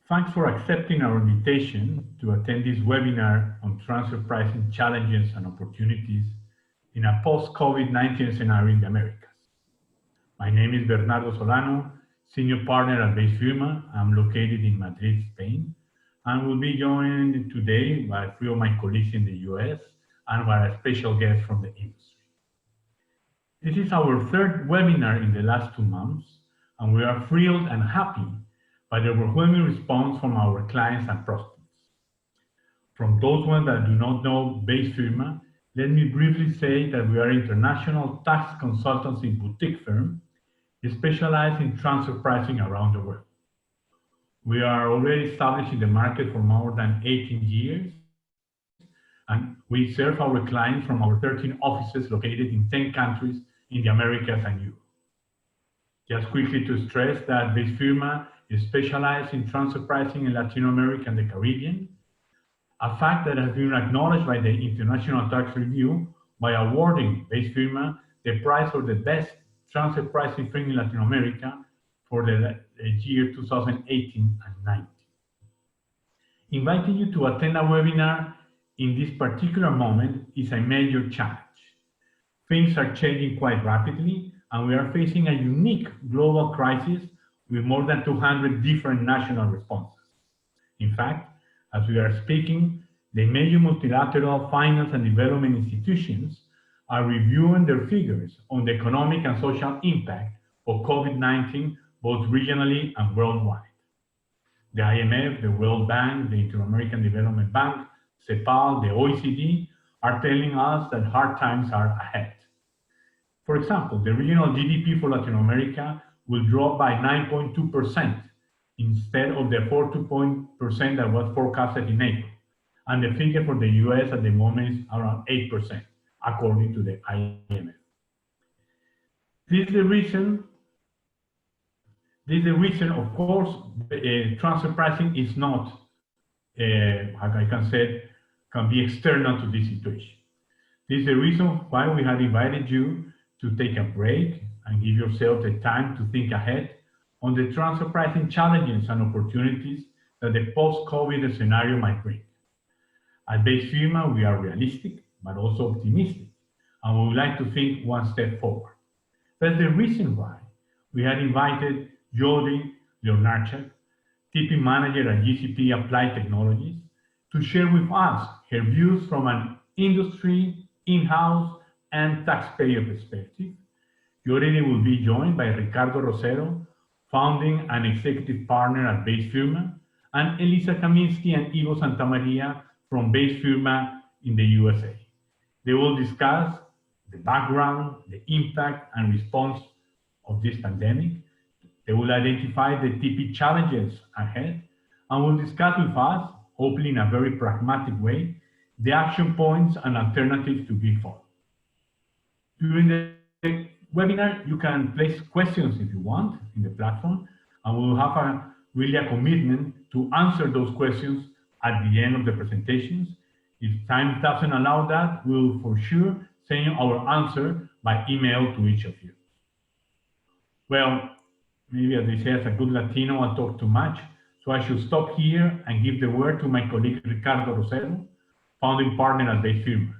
Thanks for accepting our invitation to attend this webinar on transfer pricing challenges and opportunities in a post-COVID-19 scenario in the Americas. My name is Bernardo Solano, Senior Partner at Base Firma. I'm located in Madrid, Spain, and will be joined today by three of my colleagues in the US and by a special guest from the industry. This is our third webinar in the last 2 months, and we are thrilled and happy by the overwhelming response from our clients and prospects. From those ones that do not know Base Firma, let me briefly say that we are an international tax consultancy boutique firm specialized in transfer pricing around the world. We are already established in the market for more than 18 years, and we serve our clients from our 13 offices located in 10 countries in the Americas and Europe. Just quickly to stress that Base Firma is specialized in transfer pricing in Latin America and the Caribbean, a fact that has been acknowledged by the International Tax Review by awarding Base Firma the prize for the best transfer pricing firm in Latin America for the year 2018 and 19. Inviting you to attend a webinar in this particular moment is a major challenge. Things are changing quite rapidly, and we are facing a unique global crisis with more than 200 different national responses. In fact, as we are speaking, the major multilateral finance and development institutions are reviewing their figures on the economic and social impact of COVID-19, both regionally and worldwide. The IMF, the World Bank, the Inter-American Development Bank, CEPAL, the OECD are telling us that hard times are ahead. For example, the regional GDP for Latin America will drop by 9.2% instead of the 4.2% that was forecasted in April. And the figure for the US at the moment is around 8%, according to the IMF. This is the reason, of course, transfer pricing is not, like I can be external to this situation. This is the reason why we have invited you to take a break and give yourself the time to think ahead on the transfer pricing challenges and opportunities that the post-COVID scenario might bring. At Base Firma, we are realistic, but also optimistic, and we would like to think one step forward. That's the reason why we had invited Jody Leonarchuk, TP Manager at GCP Applied Technologies, to share with us her views from an industry, in-house, and taxpayer perspective. Jody will be joined by Ricardo Rosero, founding and executive partner at Base Firma, and Elisa Kaminsky and Ivo Santamaria from Base Firma in the USA. They will discuss the background, the impact, and response of this pandemic. They will identify the TP challenges ahead, and will discuss with us, hopefully in a very pragmatic way, the action points and alternatives to be followed. During the webinar, you can place questions if you want in the platform, and we will have really a commitment to answer those questions at the end of the presentations. If time doesn't allow that, we'll for sure send our answer by email to each of you. Well, maybe as they say, as a good Latino, I talk too much, so I should stop here and give the word to my colleague Ricardo Rosero, founding partner at Base Firma.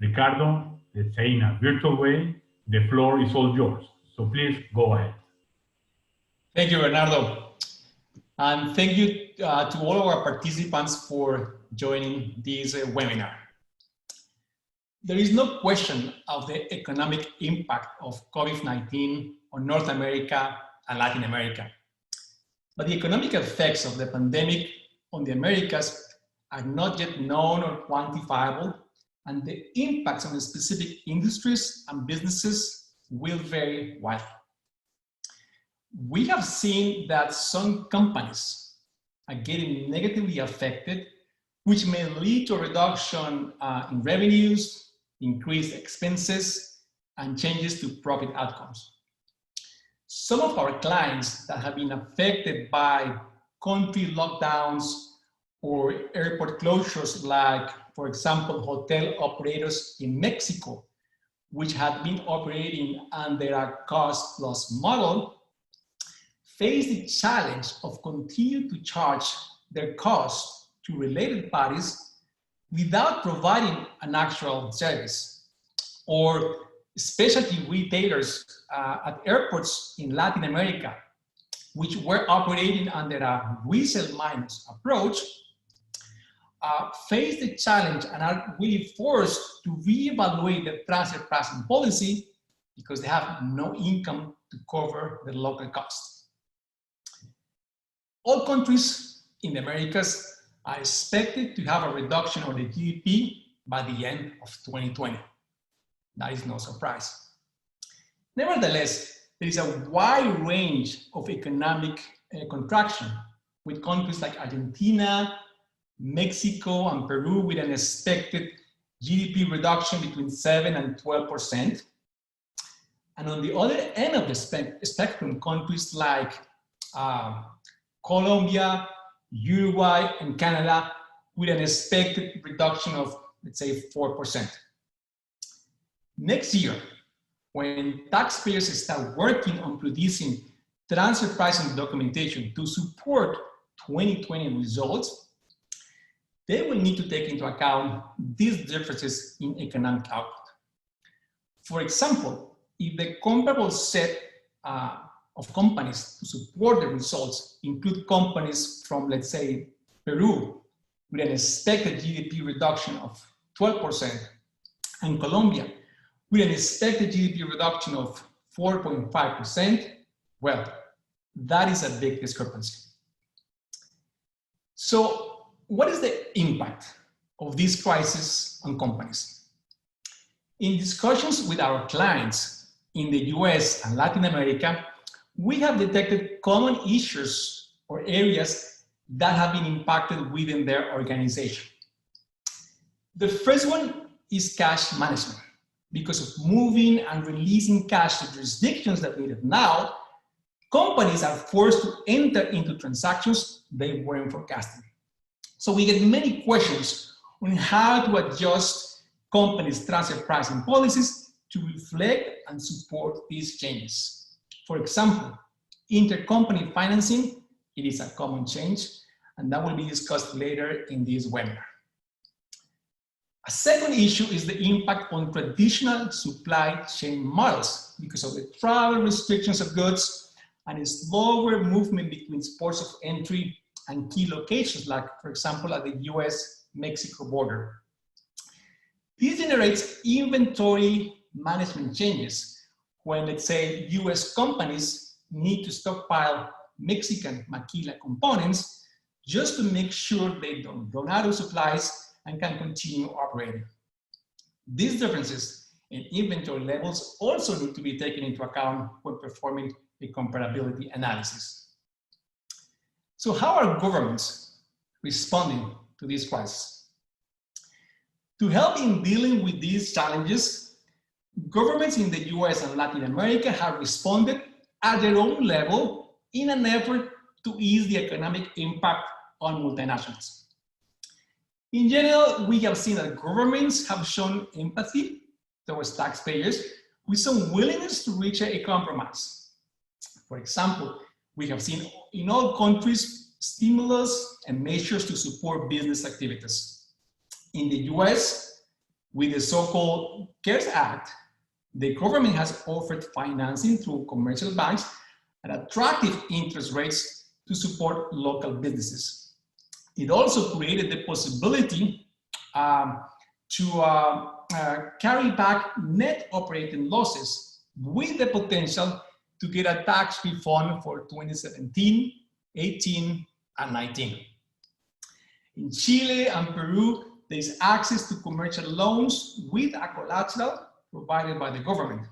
Ricardo, let's say in a virtual way, the floor is all yours. So please go ahead. Thank you, Bernardo. And thank you to all of our participants for joining this webinar. There is no question of the economic impact of COVID-19 on North America and Latin America. But the economic effects of the pandemic on the Americas are not yet known or quantifiable, and the impacts on the specific industries and businesses will vary widely. We have seen that some companies are getting negatively affected, which may lead to a reduction in revenues, increased expenses, and changes to profit outcomes. Some of our clients that have been affected by country lockdowns or airport closures, like, for example, hotel operators in Mexico, which had been operating under a cost-plus model, face the challenge of continuing to charge their costs to related parties without providing an actual service, or specialty retailers at airports in Latin America, which were operating under a resale minus approach, face the challenge and are really forced to reevaluate the transfer pricing policy because they have no income to cover the local costs. All countries in the Americas are expected to have a reduction of the GDP by the end of 2020. That is no surprise. Nevertheless, there is a wide range of economic contraction, with countries like Argentina, Mexico, and Peru with an expected GDP reduction between 7 and 12%. And on the other end of the spectrum, countries like Colombia, Uruguay, and Canada with an expected reduction of, let's say, 4%. Next year, when taxpayers start working on producing transfer pricing documentation to support 2020 results, they will need to take into account these differences in economic output. For example, if the comparable set of companies to support the results include companies from, let's say, Peru, with an expected GDP reduction of 12%, and Colombia, with an expected GDP reduction of 4.5%, well, that is a big discrepancy. So, what is the impact of this crisis on companies? In discussions with our clients in the US and Latin America, we have detected common issues or areas that have been impacted within their organization. The first one is cash management. Because of moving and releasing cash to jurisdictions that need it now, companies are forced to enter into transactions they weren't forecasting. So we get many questions on how to adjust companies' transfer pricing policies to reflect and support these changes. For example, intercompany financing, it is a common change, and that will be discussed later in this webinar. A second issue is the impact on traditional supply chain models because of the travel restrictions of goods and a slower movement between ports of entry and key locations, like, for example, at the US-Mexico border. This generates inventory management changes when, let's say, US companies need to stockpile Mexican maquila components just to make sure they don't run out of supplies and can continue operating. These differences in inventory levels also need to be taken into account when performing a comparability analysis. So how are governments responding to this crisis? To help in dealing with these challenges, governments in the US and Latin America have responded at their own level in an effort to ease the economic impact on multinationals. In general, we have seen that governments have shown empathy towards taxpayers with some willingness to reach a compromise. For example, we have seen in all countries stimulus and measures to support business activities. In the US, with the so-called CARES Act, the government has offered financing through commercial banks at attractive interest rates to support local businesses. It also created the possibility to carry back net operating losses with the potential to get a tax refund for 2017, 18, and 19. In Chile and Peru, there is access to commercial loans with a collateral provided by the government.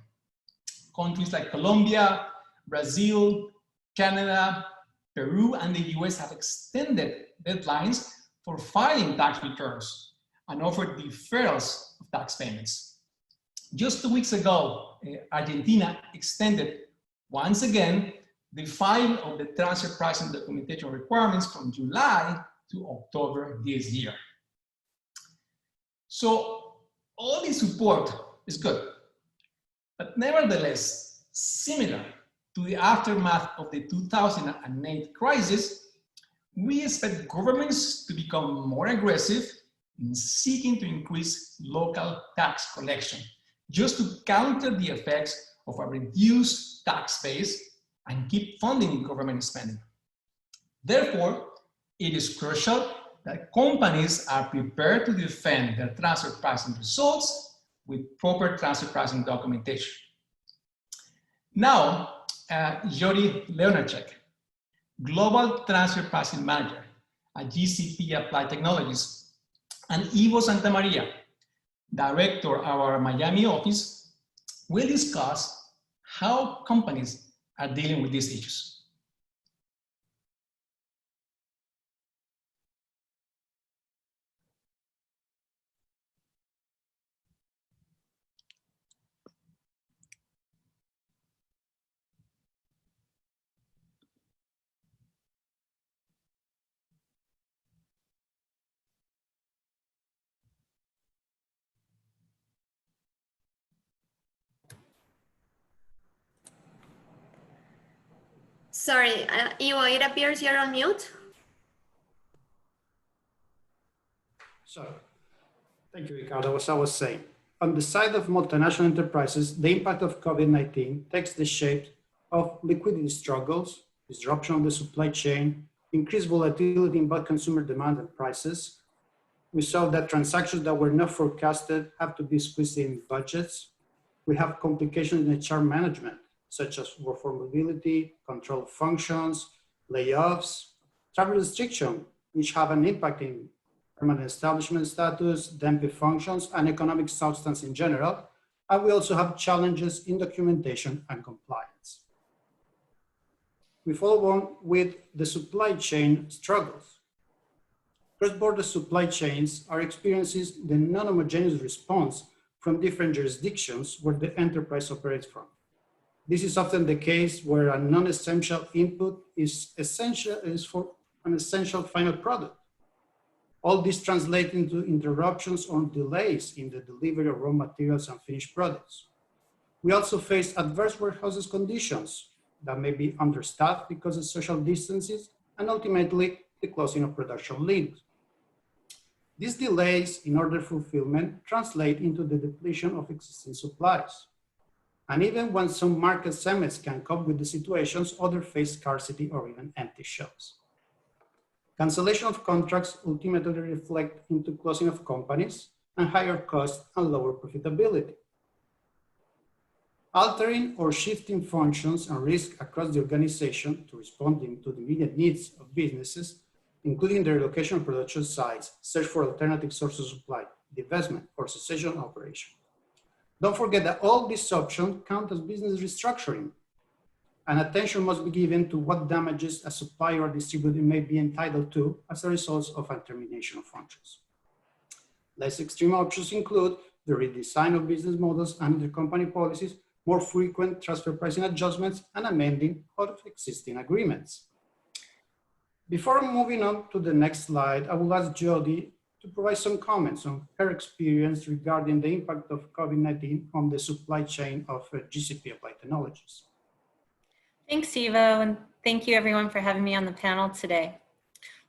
Countries like Colombia, Brazil, Canada, Peru, and the US have extended deadlines for filing tax returns and offered deferrals of tax payments. Just 2 weeks ago, Argentina extended once again the filing of the transfer pricing documentation requirements from July to October this year. So all this support is good, but nevertheless, similar to the aftermath of the 2008 crisis, we expect governments to become more aggressive in seeking to increase local tax collection, just to counter the effects of a reduced tax base and keep funding government spending. Therefore, it is crucial that companies are prepared to defend their transfer pricing results with proper transfer pricing documentation. Now, Jody Leonardchik, Global Transfer Pricing Manager at GCP Applied Technologies, and Ivo Santamaria, Director of our Miami office, will discuss how companies are dealing with these issues. Sorry, Ivo, it appears you're on mute. So, thank you, Ricardo. As I was saying, on the side of multinational enterprises, the impact of COVID-19 takes the shape of liquidity struggles, disruption of the supply chain, increased volatility in both consumer demand and prices. We saw that transactions that were not forecasted have to be squeezed in budgets. We have complications in HR management, such as workforce mobility, control functions, layoffs, travel restriction, which have an impact in permanent establishment status, DMP functions, and economic substance in general. And we also have challenges in documentation and compliance. We follow on with the supply chain struggles. Cross-border supply chains are experiencing the non-homogeneous response from different jurisdictions where the enterprise operates from. This is often the case where a non-essential input is for an essential final product. All this translates into interruptions or delays in the delivery of raw materials and finished products. We also face adverse warehouses conditions that may be understaffed because of social distances and ultimately the closing of production links. These delays in order fulfillment translate into the depletion of existing supplies. And even when some market segments can cope with the situations, others face scarcity or even empty shelves. Cancellation of contracts ultimately reflect into closing of companies and higher costs and lower profitability. Altering or shifting functions and risk across the organization to responding to the immediate needs of businesses, including the relocation of production sites, search for alternative sources of supply, divestment, or cessation operation. Don't forget that all these options count as business restructuring, and attention must be given to what damages a supplier or distributor may be entitled to as a result of a termination of functions. Less extreme options include the redesign of business models and intercompany policies, more frequent transfer pricing adjustments, and amending of existing agreements. Before moving on to the next slide, I will ask Jody to provide some comments on her experience regarding the impact of COVID-19 on the supply chain of GCP Applied Technologies. Thanks, Ivo, and thank you everyone for having me on the panel today.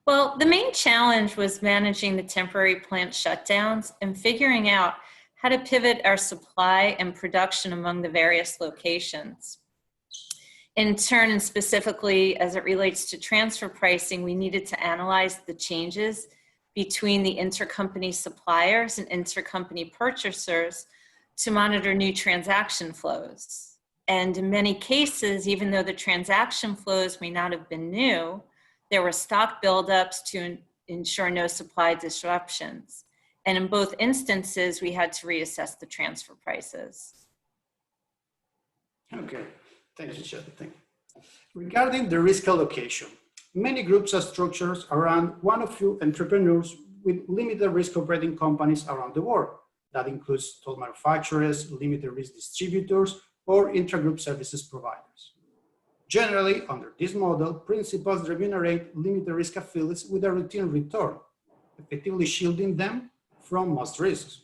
Well, the main challenge was managing the temporary plant shutdowns and figuring out how to pivot our supply and production among the various locations. In turn, and specifically as it relates to transfer pricing, we needed to analyze the changes between the intercompany suppliers and intercompany purchasers to monitor new transaction flows. And in many cases, even though the transaction flows may not have been new, there were stock buildups to ensure no supply disruptions. And in both instances, we had to reassess the transfer prices. Okay, thank you, Jody. Thank you. Regarding the risk allocation, many groups are structured around one or few entrepreneurs with limited risk operating companies around the world. That includes toll manufacturers, limited risk distributors, or intragroup services providers. Generally, under this model, principals remunerate limited risk affiliates with a routine return, effectively shielding them from most risks.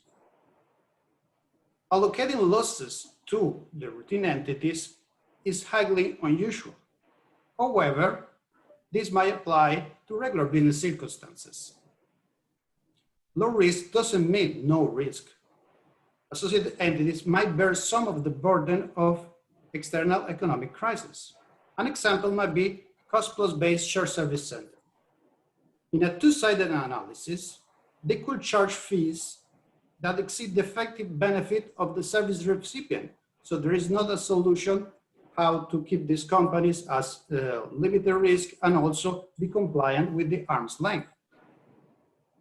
Allocating losses to the routine entities is highly unusual. However, this might apply to regular business circumstances. Low risk doesn't mean no risk. Associated entities might bear some of the burden of external economic crisis. An example might be cost-plus based shared service center. In a two-sided analysis, they could charge fees that exceed the effective benefit of the service recipient. So there is not a solution how to keep these companies as limited risk and also be compliant with the arm's length.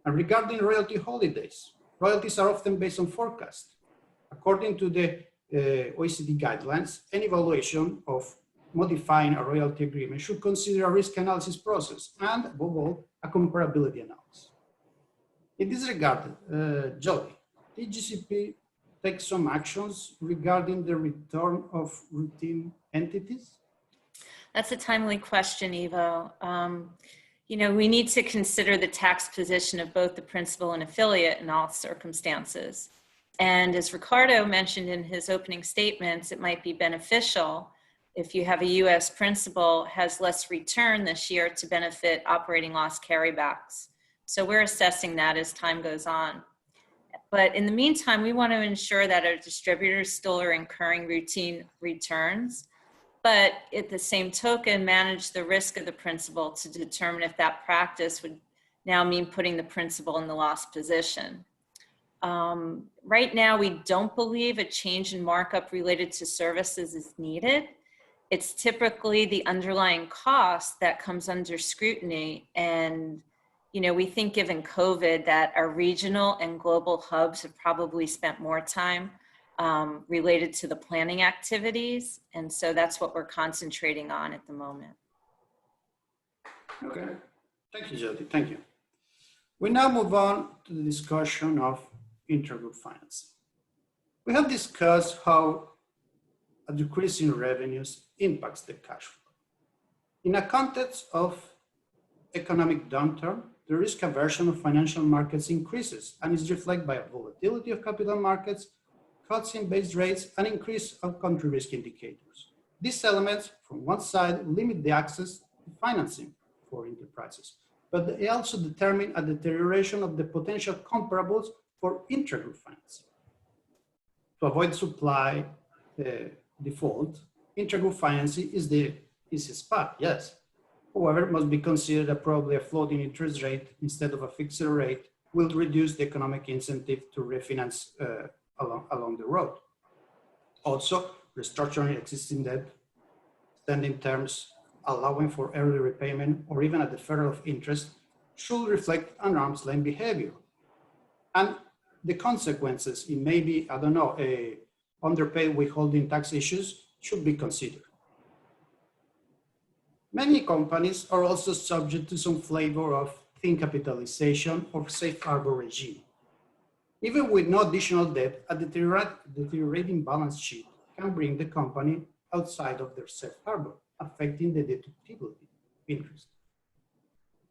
And regarding royalty holidays, royalties are often based on forecast. According to the OECD guidelines, any evaluation of modifying a royalty agreement should consider a risk analysis process and, above all, a comparability analysis. In this regard, Jody, did GCP take some actions regarding the return of routine entities? That's a timely question, Ivo. We need to consider the tax position of both the principal and affiliate in all circumstances. And as Ricardo mentioned in his opening statements, it might be beneficial if you have a U.S. principal has less return this year to benefit operating loss carrybacks. So we're assessing that as time goes on. But in the meantime, we want to ensure that our distributors still are incurring routine returns, but at the same token, manage the risk of the principal to determine if that practice would now mean putting the principal in the loss position. Right now, we don't believe a change in markup related to services is needed. It's typically the underlying cost that comes under scrutiny. And, we think given COVID that our regional and global hubs have probably spent more time related to the planning activities. And so that's what we're concentrating on at the moment. Okay, thank you, Jody, thank you. We now move on to the discussion of intergroup financing. We have discussed how a decrease in revenues impacts the cash flow. In a context of economic downturn, the risk aversion of financial markets increases and is reflected by a volatility of capital markets, cuts in base rates, and increase of country risk indicators. These elements, from one side, limit the access to financing for enterprises, but they also determine a deterioration of the potential comparables for intragroup financing. To avoid supply default, intragroup financing is the easiest path, yes. However, it must be considered probably a floating interest rate instead of a fixed rate will reduce the economic incentive to refinance along the road. Also, restructuring existing debt, extending terms, allowing for early repayment, or even a deferral of interest should reflect an arm's length behavior. And the consequences, it may be, I don't know, a underpaid withholding tax issues should be considered. Many companies are also subject to some flavor of thin capitalization or safe harbor regime. Even with no additional debt, a deteriorating balance sheet can bring the company outside of their safe harbor, affecting the deductibility of interest.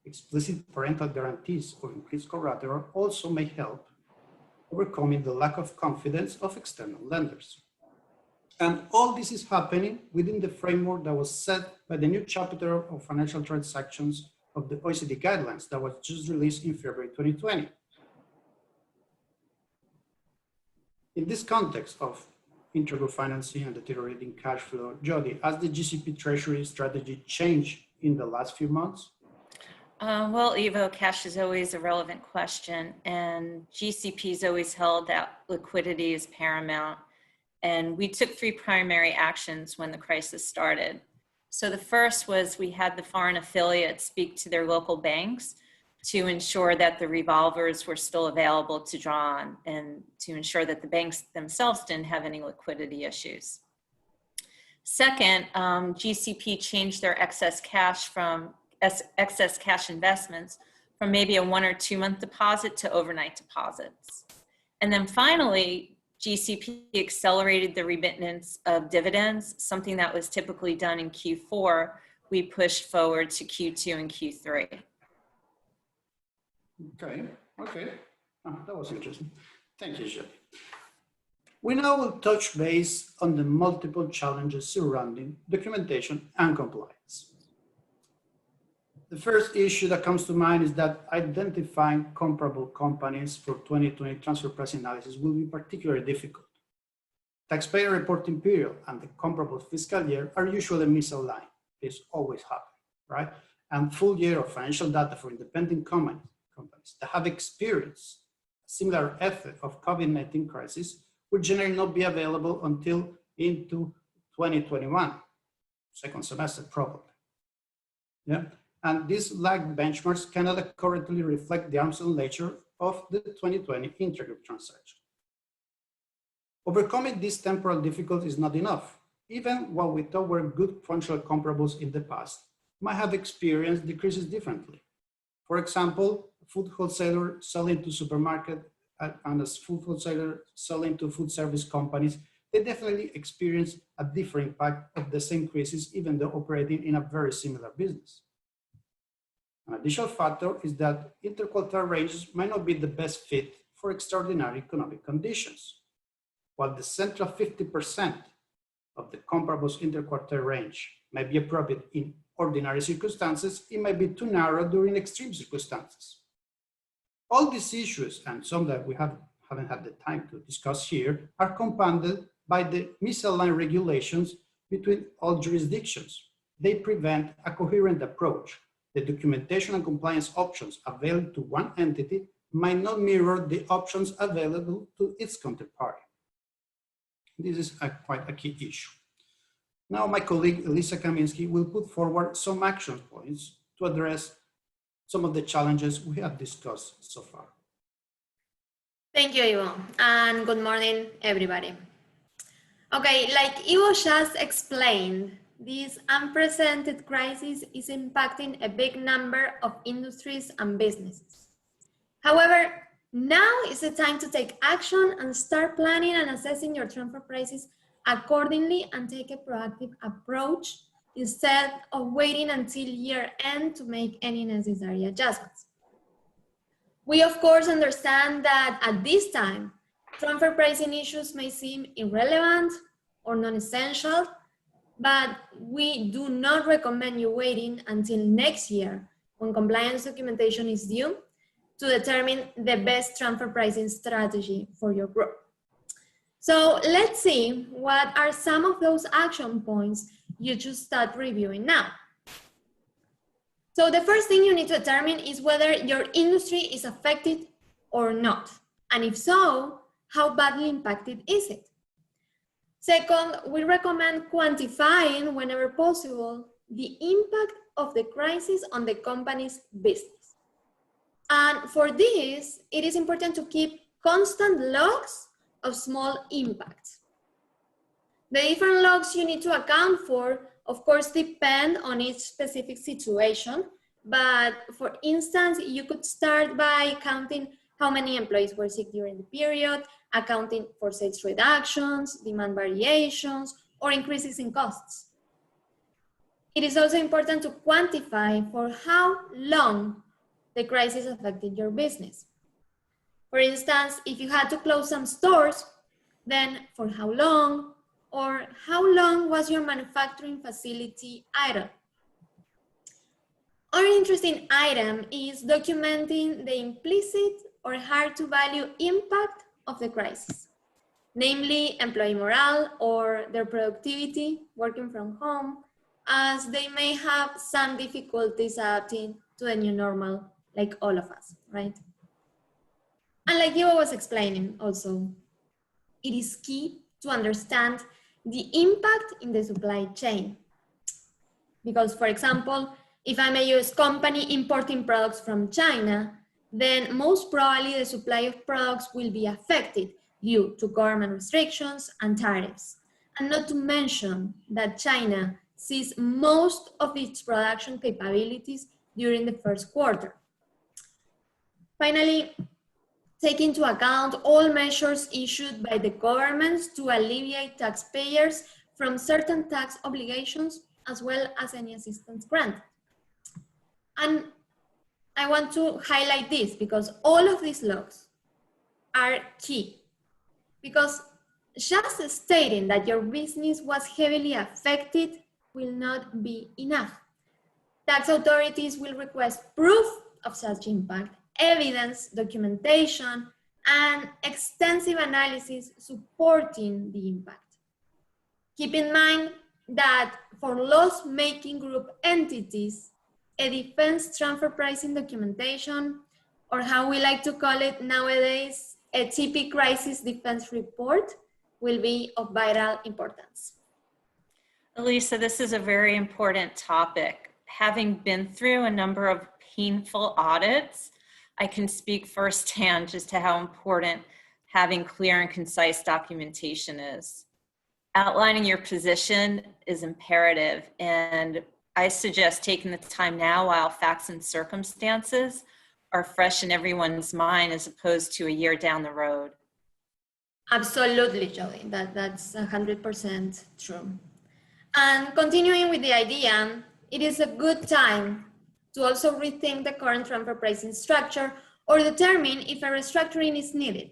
Explicit parental guarantees or increased collateral also may help overcoming the lack of confidence of external lenders. And all this is happening within the framework that was set by the new chapter of financial transactions of the OECD guidelines that was just released in February 2020. In this context of intragroup financing and deteriorating cash flow, Jody, has the GCP Treasury strategy changed in the last few months? Well, Ivo, cash is always a relevant question, and GCP's always held that liquidity is paramount. And we took 3 primary actions when the crisis started. So the first was we had the foreign affiliates speak to their local banks to ensure that the revolvers were still available to draw on and to ensure that the banks themselves didn't have any liquidity issues. Second, GCP changed their excess cash investments from maybe a 1 or 2 month deposit to overnight deposits. And then finally, GCP accelerated the remittance of dividends, something that was typically done in Q4. We pushed forward to Q2 and Q3. Okay. Oh, that was interesting. Thank you, Jody. We now will touch base on the multiple challenges surrounding documentation and compliance. The first issue that comes to mind is that identifying comparable companies for 2020 transfer pricing analysis will be particularly difficult. Taxpayer reporting period and the comparable fiscal year are usually misaligned. This always happens, right? And full year of financial data for independent companies that have experienced a similar effect of COVID-19 crisis will generally not be available until into 2021, second semester probably. Yeah, and these lagged benchmarks cannot accurately reflect the arm's length nature of the 2020 intergroup transaction. Overcoming these temporal difficulties is not enough. Even what we thought were good functional comparables in the past might have experienced decreases differently. For example, a food wholesaler selling to supermarket and a food wholesaler selling to food service companies, they definitely experience a different impact of the same crisis, even though operating in a very similar business. An additional factor is that interquartile ranges might not be the best fit for extraordinary economic conditions. While the central 50% of the comparables interquartile range may be appropriate in ordinary circumstances, it might be too narrow during extreme circumstances. All these issues, and some that we haven't had the time to discuss here, are compounded by the misaligned regulations between all jurisdictions. They prevent a coherent approach. The documentation and compliance options available to one entity might not mirror the options available to its counterpart. This is quite a key issue. Now, my colleague Elisa Kamiński will put forward some action points to address some of the challenges we have discussed so far. Thank you, Ivo, and good morning, everybody. Okay, like Ivo just explained, this unprecedented crisis is impacting a big number of industries and businesses. However, now is the time to take action and start planning and assessing your transfer prices accordingly and take a proactive approach instead of waiting until year end to make any necessary adjustments. We of course understand that at this time, transfer pricing issues may seem irrelevant or non-essential, but we do not recommend you waiting until next year when compliance documentation is due to determine the best transfer pricing strategy for your group. So let's see what are some of those action points you should start reviewing now. So the first thing you need to determine is whether your industry is affected or not. And if so, how badly impacted is it? Second, we recommend quantifying whenever possible the impact of the crisis on the company's business. And for this, it is important to keep constant logs of small impacts. The different logs you need to account for, of course, depend on each specific situation. But for instance, you could start by counting how many employees were sick during the period, accounting for sales reductions, demand variations, or increases in costs. It is also important to quantify for how long the crisis affected your business. For instance, if you had to close some stores, then for how long, or how long was your manufacturing facility idle? Our interesting item is documenting the implicit or hard to value impact of the crisis, namely employee morale or their productivity working from home, as they may have some difficulties adapting to the new normal, like all of us, right? And like Ivo was explaining also, it is key to understand the impact in the supply chain. Because, for example, if I'm a US company importing products from China, then most probably the supply of products will be affected due to government restrictions and tariffs. And not to mention that China sees most of its production capabilities during the first quarter. Finally, take into account all measures issued by the governments to alleviate taxpayers from certain tax obligations, as well as any assistance granted. And I want to highlight this because all of these logs are key. Because just stating that your business was heavily affected will not be enough. Tax authorities will request proof of such impact, evidence, documentation, and extensive analysis supporting the impact. Keep in mind that for loss-making group entities, a defense transfer pricing documentation, or how we like to call it nowadays, a TP crisis defense report, will be of vital importance. Elisa, this is a very important topic. Having been through a number of painful audits, I can speak firsthand just to how important having clear and concise documentation is. Outlining your position is imperative, and I suggest taking the time now while facts and circumstances are fresh in everyone's mind as opposed to a year down the road. Absolutely, Jody, that's 100% true. And continuing with the idea, it is a good time to also rethink the current transfer pricing structure or determine if a restructuring is needed.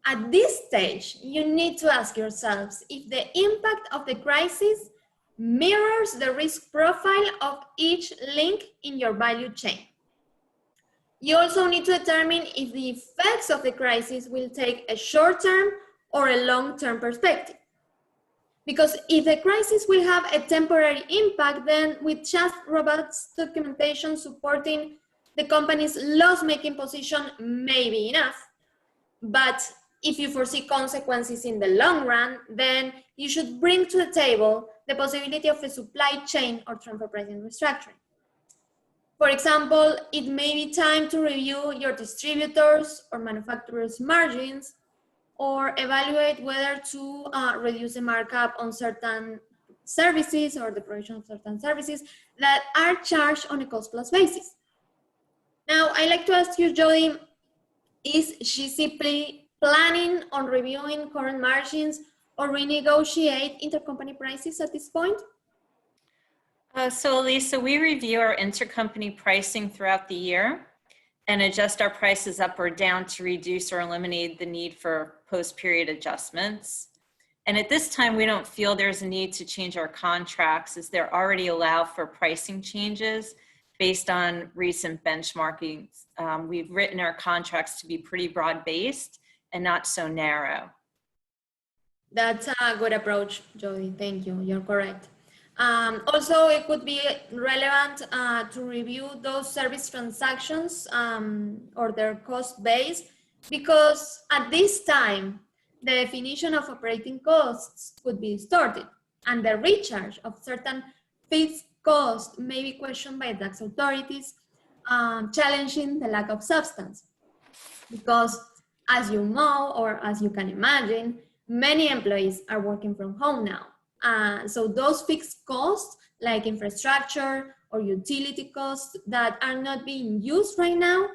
At this stage, you need to ask yourselves if the impact of the crisis mirrors the risk profile of each link in your value chain. You also need to determine if the effects of the crisis will take a short-term or a long-term perspective. Because if the crisis will have a temporary impact, then with just robust documentation supporting the company's loss-making position may be enough. But if you foresee consequences in the long run, then you should bring to the table the possibility of a supply chain or transfer pricing restructuring. For example, it may be time to review your distributors or manufacturers' margins, or evaluate whether to reduce the markup on certain services or the provision of certain services that are charged on a cost-plus basis. Now, I'd like to ask you, Jody, is she simply planning on reviewing current margins or renegotiate intercompany prices at this point? So Elisa, we review our intercompany pricing throughout the year and adjust our prices up or down to reduce or eliminate the need for post-period adjustments. And at this time, we don't feel there's a need to change our contracts as they're already allow for pricing changes based on recent benchmarking. We've written our contracts to be pretty broad-based and not so narrow. That's a good approach, Jody. Thank you. You're correct. Also, it could be relevant to review those service transactions or their cost base, because at this time, the definition of operating costs could be distorted, and the recharge of certain fixed costs may be questioned by tax authorities, challenging the lack of substance. Because as you know, or as you can imagine, many employees are working from home now. So those fixed costs like infrastructure or utility costs that are not being used right now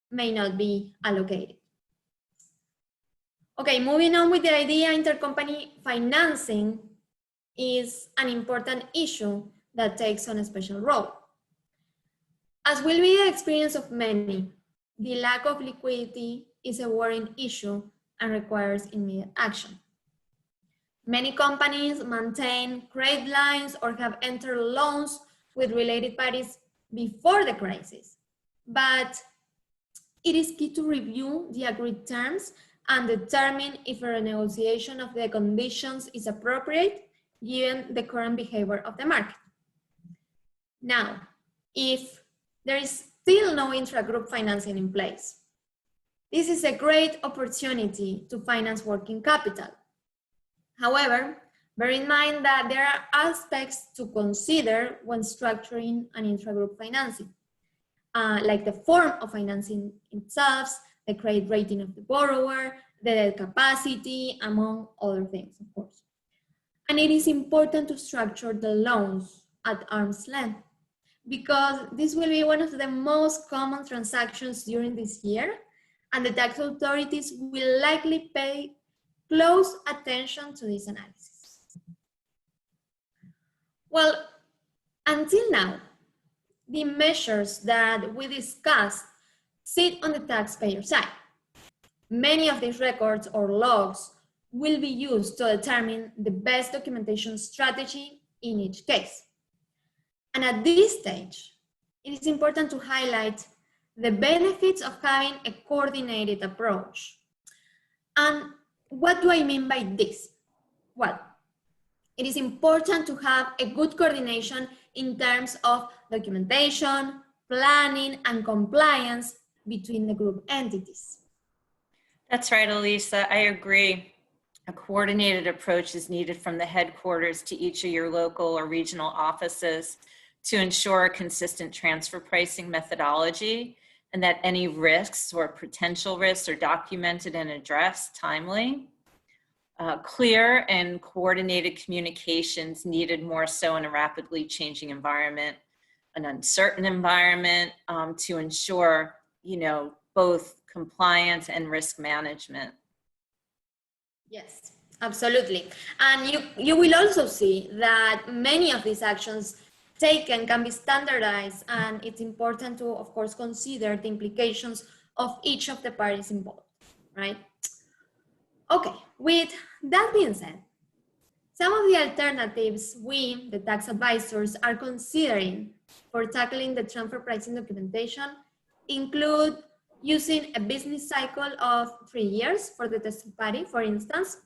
may not be allocated. Okay, moving on with the idea, intercompany financing is an important issue that takes on a special role. As will be the experience of many, the lack of liquidity is a worrying issue and requires immediate action. Many companies maintain credit lines or have entered loans with related parties before the crisis, but it is key to review the agreed terms and determine if a renegotiation of the conditions is appropriate given the current behavior of the market. Now, if there is still no intra-group financing in place, this is a great opportunity to finance working capital. However, bear in mind that there are aspects to consider when structuring an intra-group financing, like the form of financing itself, the credit rating of the borrower, the debt capacity, among other things, of course. And it is important to structure the loans at arm's length, because this will be one of the most common transactions during this year, and the tax authorities will likely pay close attention to this analysis. Well, until now, the measures that we discussed sit on the taxpayer side. Many of these records or logs will be used to determine the best documentation strategy in each case. And at this stage, it is important to highlight the benefits of having a coordinated approach. And what do I mean by this? Well, it is important to have a good coordination in terms of documentation, planning, and compliance between the group entities. That's right, Elisa. I agree. A coordinated approach is needed from the headquarters to each of your local or regional offices to ensure a consistent transfer pricing methodology, and that any risks or potential risks are documented and addressed timely. Clear and coordinated communications needed more so in a rapidly changing environment, an uncertain environment, to ensure, both compliance and risk management. Yes, absolutely. And you will also see that many of these actions taken can be standardized, and it's important to, of course, consider the implications of each of the parties involved, right? Okay, with that being said, some of the alternatives we, the tax advisors, are considering for tackling the transfer pricing documentation include using a business cycle of 3 years for the tested party, for instance.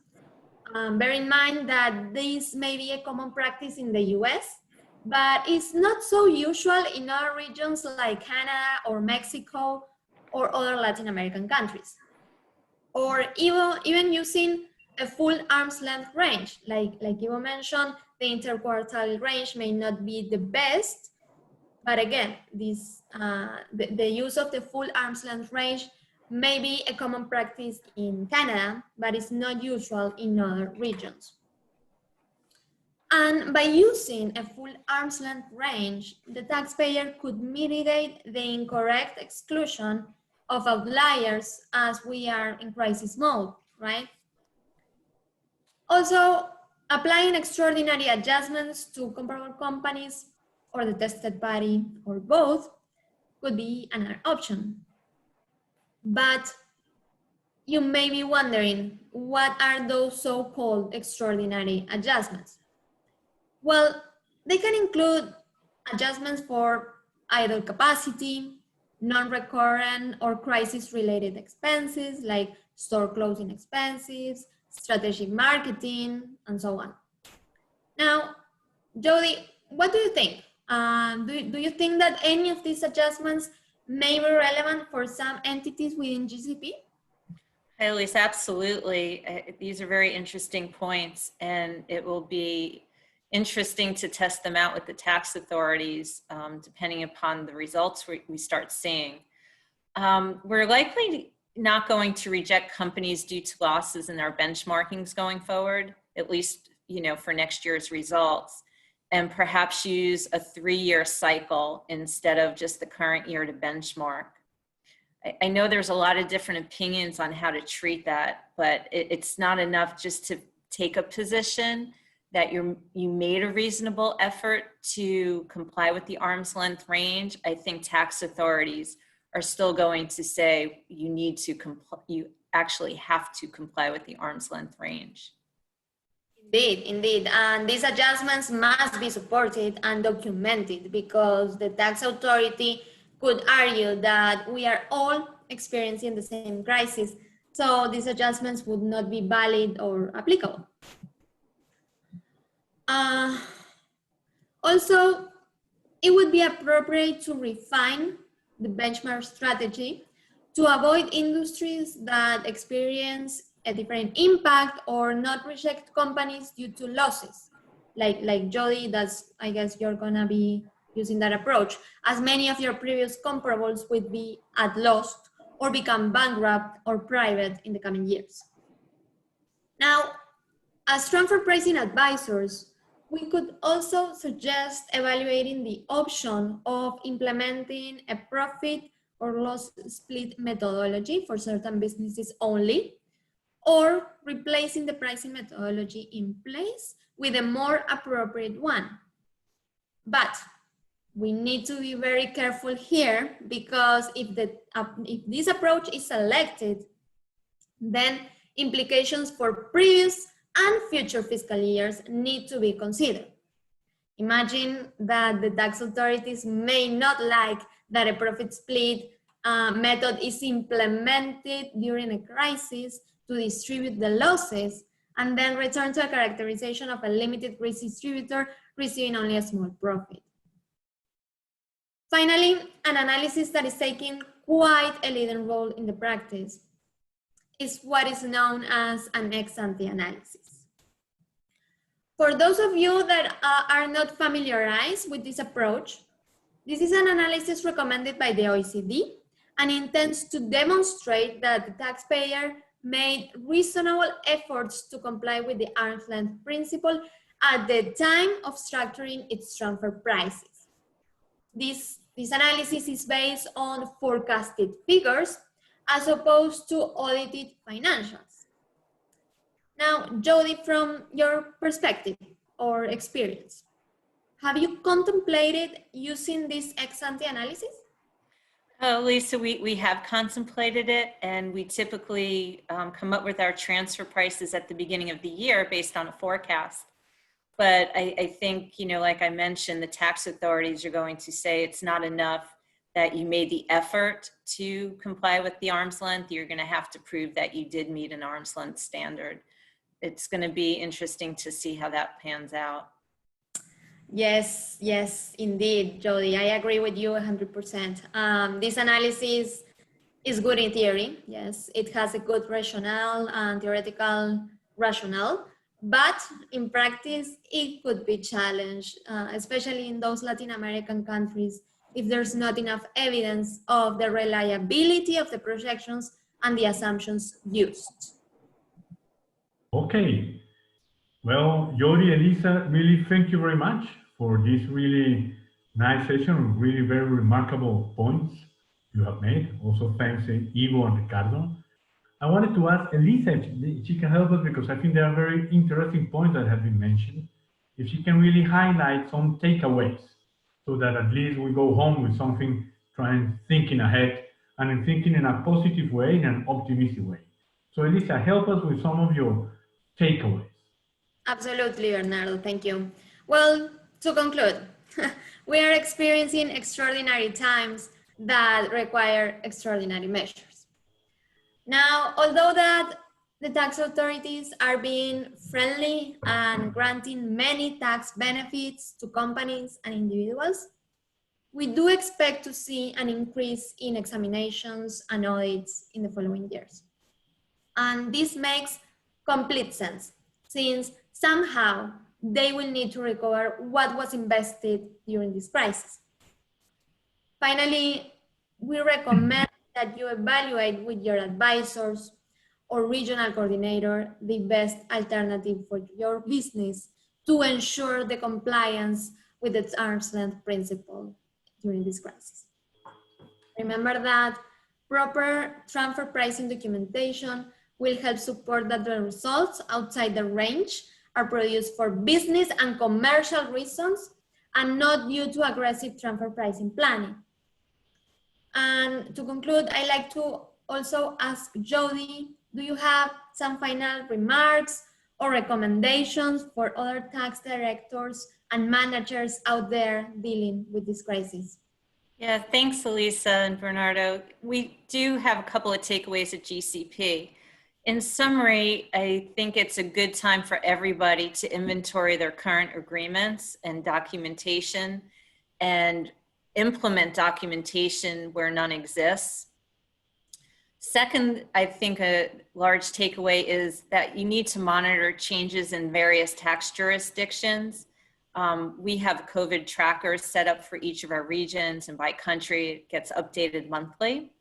Bear in mind that this may be a common practice in the US, but it's not so usual in other regions like Canada or Mexico or other Latin American countries. Or even using a full arm's length range, like Ivo mentioned, the interquartile range may not be the best, but again, this the use of the full arm's length range may be a common practice in Canada, but it's not usual in other regions. And by using a full arm's length range, the taxpayer could mitigate the incorrect exclusion of outliers as we are in crisis mode, right? Also, applying extraordinary adjustments to comparable companies or the tested party or both could be another option. But you may be wondering, what are those so-called extraordinary adjustments? Well, they can include adjustments for idle capacity, non-recurrent or crisis-related expenses like store closing expenses, strategic marketing, and so on. Now, Jody, what do you think? Do you think that any of these adjustments may be relevant for some entities within GCP? Hi, Elise, absolutely. These are very interesting points, and it will be interesting to test them out with the tax authorities, depending upon the results we start seeing. We're likely not going to reject companies due to losses in our benchmarkings going forward, at least for next year's results, and perhaps use a 3-year cycle instead of just the current year to benchmark. I know there's a lot of different opinions on how to treat that, but it's not enough just to take a position that you made a reasonable effort to comply with the arm's length range. I think tax authorities are still going to say you actually have to comply with the arm's length range. Indeed. And these adjustments must be supported and documented, because the tax authority could argue that we are all experiencing the same crisis, so these adjustments would not be valid or applicable. Also, it would be appropriate to refine the benchmark strategy to avoid industries that experience a different impact or not reject companies due to losses. Like Jody, I guess you're gonna be using that approach, as many of your previous comparables would be at loss or become bankrupt or private in the coming years. Now, as transfer pricing advisors, we could also suggest evaluating the option of implementing a profit or loss split methodology for certain businesses only, or replacing the pricing methodology in place with a more appropriate one. But we need to be very careful here, because if this approach is selected, then implications for previous and future fiscal years need to be considered. Imagine that the tax authorities may not like that a profit split method is implemented during a crisis to distribute the losses and then return to a characterization of a limited risk distributor receiving only a small profit. Finally, an analysis that is taking quite a leading role in the practice is what is known as an ex-ante analysis. For those of you that are not familiarized with this approach, this is an analysis recommended by the OECD and intends to demonstrate that the taxpayer made reasonable efforts to comply with the arm's length principle at the time of structuring its transfer prices. This analysis is based on forecasted figures as opposed to audited financials. Now, Jody, from your perspective or experience, have you contemplated using this ex-ante analysis? Lisa, we have contemplated it, and we typically come up with our transfer prices at the beginning of the year based on a forecast. But I think, you know, like I mentioned, the tax authorities are going to say it's not enough that you made the effort to comply with the arm's length. You're going to have to prove that you did meet an arm's length standard. It's going to be interesting to see how that pans out. Yes, yes, indeed, Jody. I agree with you 100%. This analysis is good in theory. Yes, it has a good rationale and theoretical rationale, but in practice, it could be challenged, especially in those Latin American countries, if there's not enough evidence of the reliability of the projections and the assumptions used. Okay. Well, Jody, Elisa, really thank you very much for this really nice session, really very remarkable points you have made. Also, thanks Ivo and Ricardo. I wanted to ask Elisa if she can help us, because I think there are very interesting points that have been mentioned. If she can really highlight some takeaways so that at least we go home with something, thinking ahead and thinking in a positive way, in an optimistic way. So Elisa, help us with some of your takeaways. Absolutely, Bernardo, thank you. Well, to conclude, we are experiencing extraordinary times that require extraordinary measures. Now, although that the tax authorities are being friendly and granting many tax benefits to companies and individuals, we do expect to see an increase in examinations and audits in the following years. And this makes complete sense, since somehow they will need to recover what was invested during this crisis. Finally, we recommend that you evaluate with your advisors or regional coordinator the best alternative for your business to ensure the compliance with its arm's length principle during this crisis. Remember that proper transfer pricing documentation will help support that the results outside the range are produced for business and commercial reasons and not due to aggressive transfer pricing planning. And to conclude, I'd like to also ask Jody, do you have some final remarks or recommendations for other tax directors and managers out there dealing with this crisis? Yeah, thanks, Elisa and Bernardo. We do have a couple of takeaways at GCP. In summary, I think it's a good time for everybody to inventory their current agreements and documentation and implement documentation where none exists. Second, I think a large takeaway is that you need to monitor changes in various tax jurisdictions. We have COVID trackers set up for each of our regions, and by country, it gets updated monthly.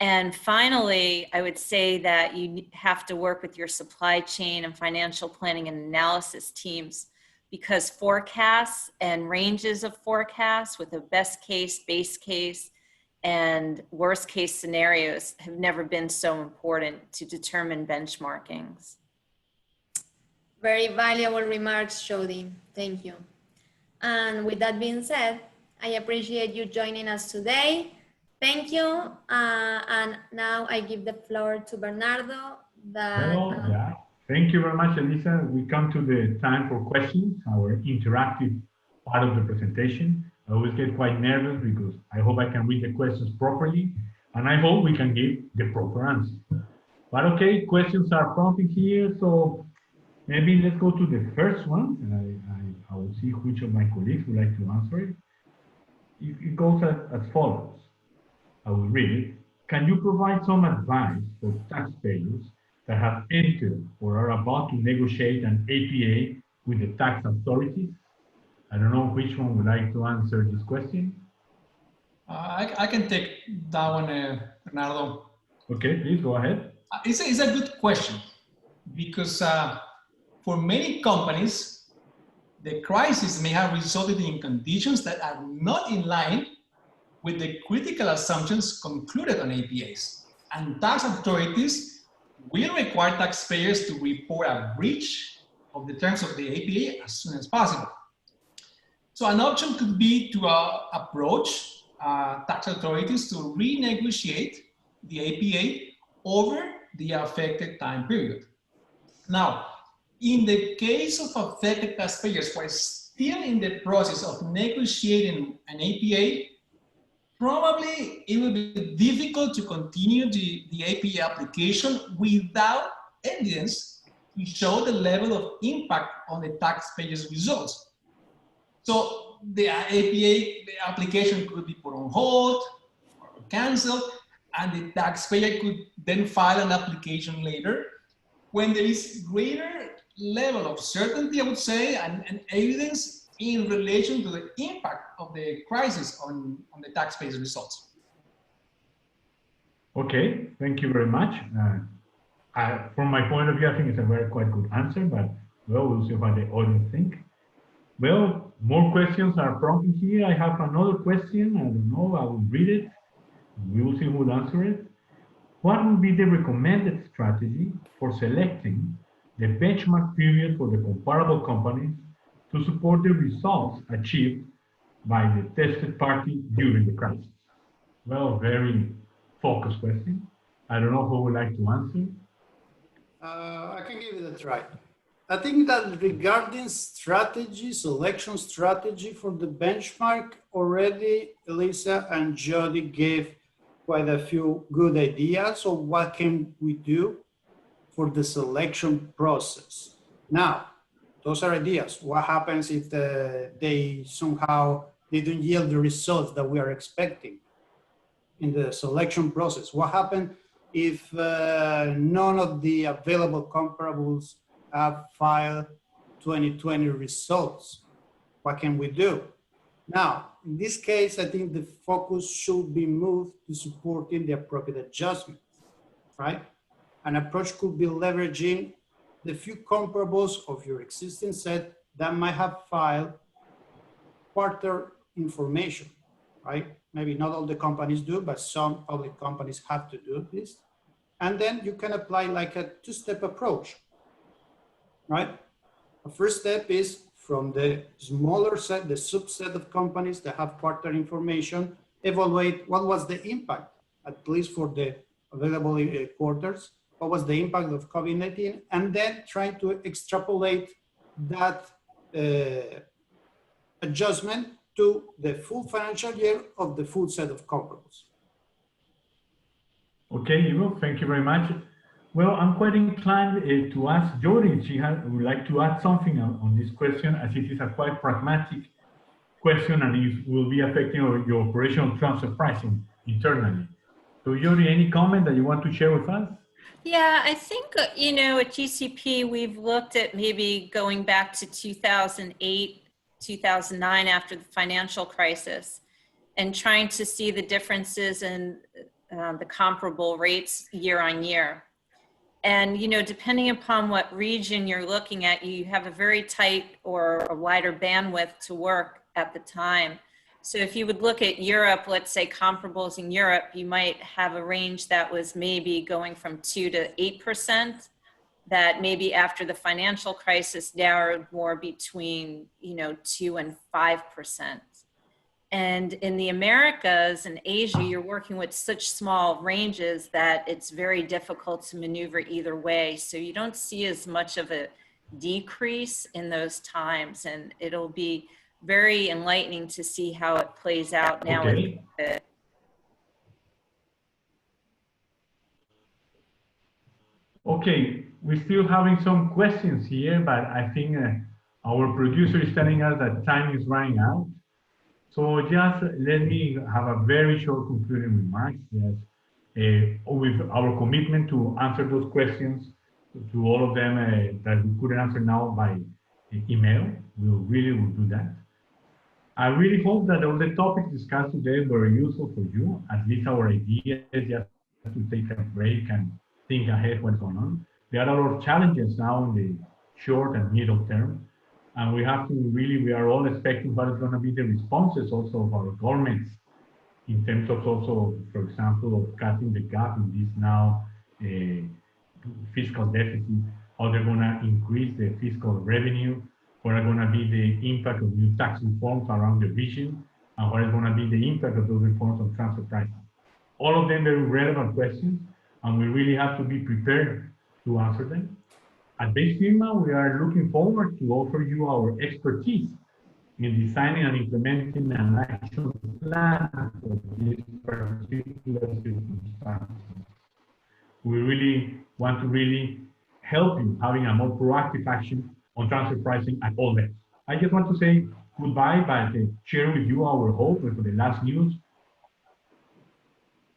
And finally, I would say that you have to work with your supply chain and financial planning and analysis teams, because forecasts and ranges of forecasts with a best case, base case, and worst case scenarios have never been so important to determine benchmarkings. Very valuable remarks, Jody. Thank you. And with that being said, I appreciate you joining us today. Thank you. And now I give the floor to Bernardo. Well, yeah. Thank you very much, Elisa. We come to the time for questions, our interactive part of the presentation. I always get quite nervous because I hope I can read the questions properly, and I hope we can give the proper answer. But okay, questions are prompting here, so maybe let's go to the first one, and I will see which of my colleagues would like to answer it. It goes as follows. I will read it. Can you provide some advice for taxpayers that have entered or are about to negotiate an APA with the tax authorities? I don't know which one would like to answer this question. I can take that one, Bernardo. Okay, please go ahead. It's a good question because for many companies, the crisis may have resulted in conditions that are not in line with the critical assumptions concluded on APAs. And tax authorities will require taxpayers to report a breach of the terms of the APA as soon as possible. So an option could be to approach tax authorities to renegotiate the APA over the affected time period. Now, in the case of affected taxpayers who are still in the process of negotiating an APA, probably it will be difficult to continue the APA application without evidence to show the level of impact on the taxpayer's results. So the APA application could be put on hold or canceled, and the taxpayer could then file an application later when there is greater level of certainty, I would say, and evidence in relation to the impact of the crisis on the taxpayers' results. Okay, thank you very much. From my point of view, I think it's a very quite good answer, but well, we'll see what the audience think. Well, more questions are prompting here. I have another question. I don't know. I will read it. We will see who will answer it. What would be the recommended strategy for selecting the benchmark period for the comparable companies to support the results achieved by the tested party during the crisis? Well, very focused question. I don't know who would like to answer. I can give it a try. I think that regarding strategy, selection strategy for the benchmark, already Elisa and Jody gave quite a few good ideas of what can we do for the selection process. Now, those are ideas. What happens if they don't yield the results that we are expecting in the selection process? What happens if none of the available comparables have filed 2020 results? What can we do? Now, in this case, I think the focus should be moved to supporting the appropriate adjustments, right? An approach could be leveraging the few comparables of your existing set that might have filed quarter information, right? Maybe not all the companies do, but some public companies have to do this. And then you can apply like a two-step approach, right? The first step is from the smaller set, the subset of companies that have quarter information, evaluate what was the impact, at least for the available quarters, what was the impact of COVID-19, and then try to extrapolate that adjustment to the full financial year of the full set of comparables. Okay, Ivo, thank you very much. Well, I'm quite inclined to ask Jody if she would like to add something on this question, as it is a quite pragmatic question and it will be affecting your operational transfer pricing internally. So Jody, any comment that you want to share with us? Yeah, I think, at GCP, we've looked at maybe going back to 2008, 2009 after the financial crisis and trying to see the differences in the comparable rates year on year. And, depending upon what region you're looking at, you have a very tight or a wider bandwidth to work at the time. So if you would look at Europe, let's say comparables in Europe, you might have a range that was maybe going from 2 to 8%, that maybe after the financial crisis narrowed more between, 2 and 5%. And in the Americas and Asia, you're working with such small ranges that it's very difficult to maneuver either way. So you don't see as much of a decrease in those times. And it'll be very enlightening to see how it plays out now. Okay. Okay, we're still having some questions here, but I think our producer is telling us that time is running out. So just let me have a very short concluding remarks. Yes, with our commitment to answer those questions, to all of them that we couldn't answer now by email, we really will do that. I really hope that all the topics discussed today were useful for you. At least our idea is just to take a break and think ahead what's going on. There are a lot of challenges now in the short and middle term. And we have to really, we are all expecting what is going to be the responses also of our governments in terms of also, for example, of cutting the gap in this now fiscal deficit, how they're going to increase the fiscal revenue, what are going to be the impact of new tax reforms around the region, and what is going to be the impact of those reforms on transfer pricing. All of them very relevant questions, and we really have to be prepared to answer them. At Base FIRMA, we are looking forward to offer you our expertise in designing and implementing an action plan for this particular circumstance. We really want to really help you having a more proactive action on transfer pricing at all levels. I just want to say goodbye by sharing with you our hope for the last news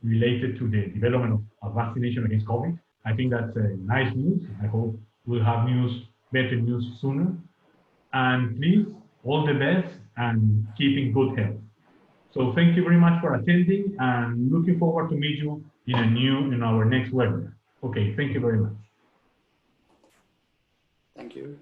related to the development of vaccination against COVID. I think that's nice news. I hope we'll have news, better news sooner. And please, all the best and keep in good health. So thank you very much for attending and looking forward to meet you in our next webinar. Okay, thank you very much. Thank you.